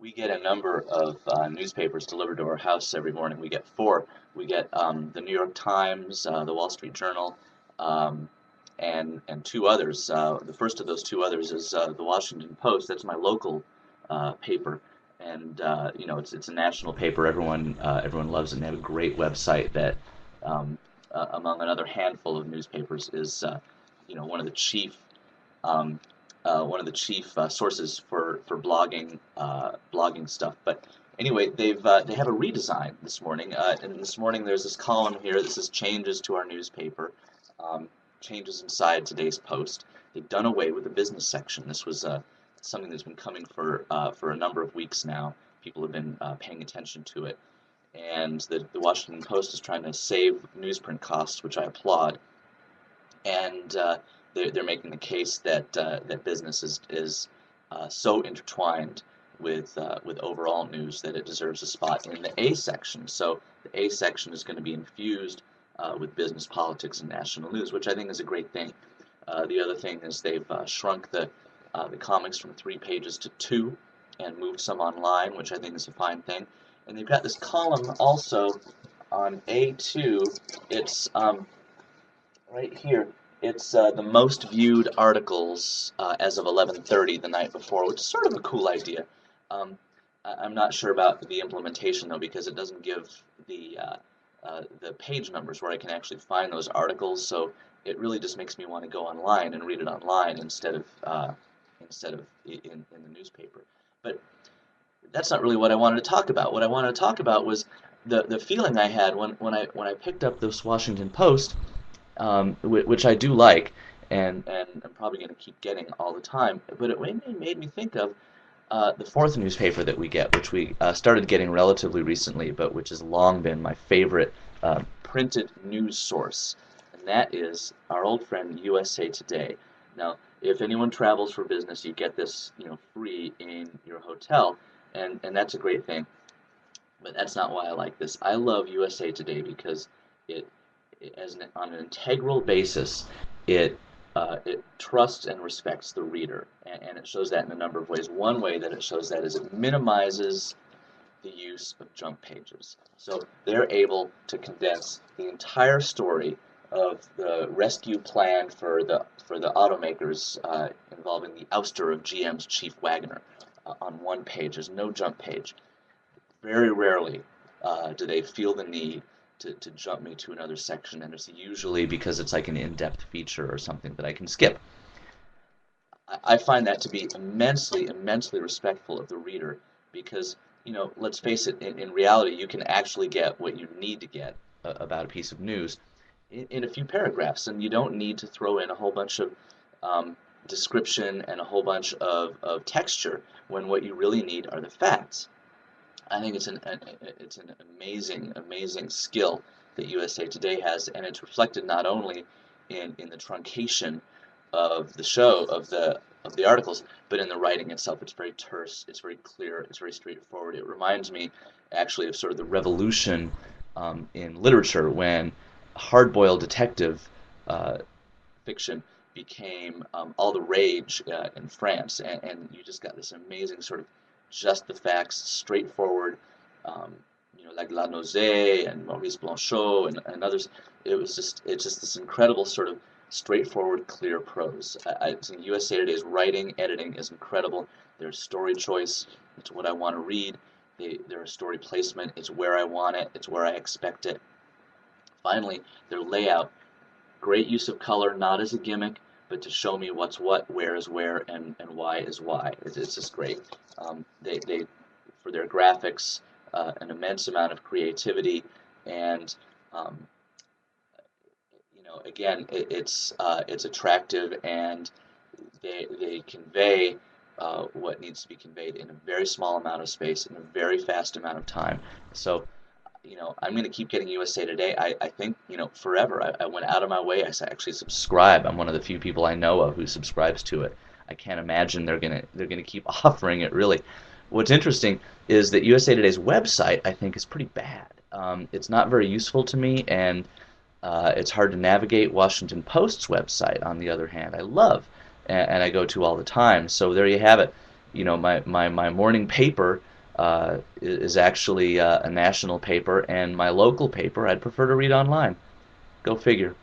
We get a number of newspapers delivered to our house every morning. We get four. We get the New York Times, the Wall Street Journal, um, and two others. The first of those two others is the Washington Post. That's my local paper, and it's a national paper. Everyone loves it. And they have a great website that, among another handful of newspapers, is one of the chief um, sources for blogging stuff. But anyway, they have a redesign this morning, and this morning there's this column here that says changes to our newspaper, um, changes inside today's post. They've done away with the business section. This was something that's been coming for a number of weeks now. People have been paying attention to it, and the Washington Post is trying to save newsprint costs, which I applaud. And they're making the case that that business is so intertwined with overall news that it deserves a spot in the A section. So the A section is going to be infused with business, politics, and national news, which I think is a great thing. The other thing is they've shrunk the comics from 3 pages to two and moved some online, which I think is a fine thing. And they've got this column also on A2. It's right here. It's the most viewed articles as of 11:30 the night before, which is sort of a cool idea. Um, I'm not sure about the implementation though, because it doesn't give the page numbers where I can actually find those articles. So it really just makes me want to go online and read it online instead of in the newspaper. But that's not really what I wanted to talk about. What I wanted to talk about was the feeling I had when I picked up this Washington Post, which I do like, and I'm probably going to keep getting all the time. But it made me think of the fourth newspaper that we get, which we started getting relatively recently, but which has long been my favorite printed news source, and that is our old friend USA Today. Now, if anyone travels for business, you get this, free in your hotel, and that's a great thing. But that's not why I like this. I love USA Today because it on an integral basis, it trusts and respects the reader, and it shows that in a number of ways. One way that it shows that is it minimizes the use of jump pages. So they're able to condense the entire story of the rescue plan for the automakers involving the ouster of GM's chief Wagoner on one page. There's no jump page. Very rarely do they feel the need to jump me to another section, and it's usually because it's like an in-depth feature or something that I can skip. I find that to be immensely, immensely respectful of the reader because, let's face it, in reality, you can actually get what you need to get about a piece of news in a few paragraphs, and you don't need to throw in a whole bunch of description and a whole bunch of texture when what you really need are the facts. I think it's an amazing skill that USA Today has, and it's reflected not only in the truncation of the articles, but in the writing itself. It's very terse, it's very clear, it's very straightforward. It reminds me actually of sort of the revolution in literature when hard-boiled detective fiction became all the rage in France, and you just got this amazing sort of just the facts, straightforward, like La Nausée and Maurice Blanchot and others. It's just this incredible sort of straightforward, clear prose. I think USA Today's writing, editing is incredible. Their story choice, it's what I want to read. Their story placement, it's where I want it, it's where I expect it. Finally, their layout, great use of color, not as a gimmick, but to show me what's what, where is where, and why is why. It's just great. They for their graphics, an immense amount of creativity, and again, it's attractive, and they convey what needs to be conveyed in a very small amount of space in a very fast amount of time. So I'm going to keep getting USA Today. I think, forever. I went out of my way. I actually subscribe. I'm one of the few people I know of who subscribes to it. I can't imagine they're gonna keep offering it, really. What's interesting is that USA Today's website, I think, is pretty bad. It's not very useful to me, and it's hard to navigate. Washington Post's website, on the other hand, I love, and I go to all the time. So there you have it. My morning paper is actually a national paper, and my local paper I'd prefer to read online. Go figure.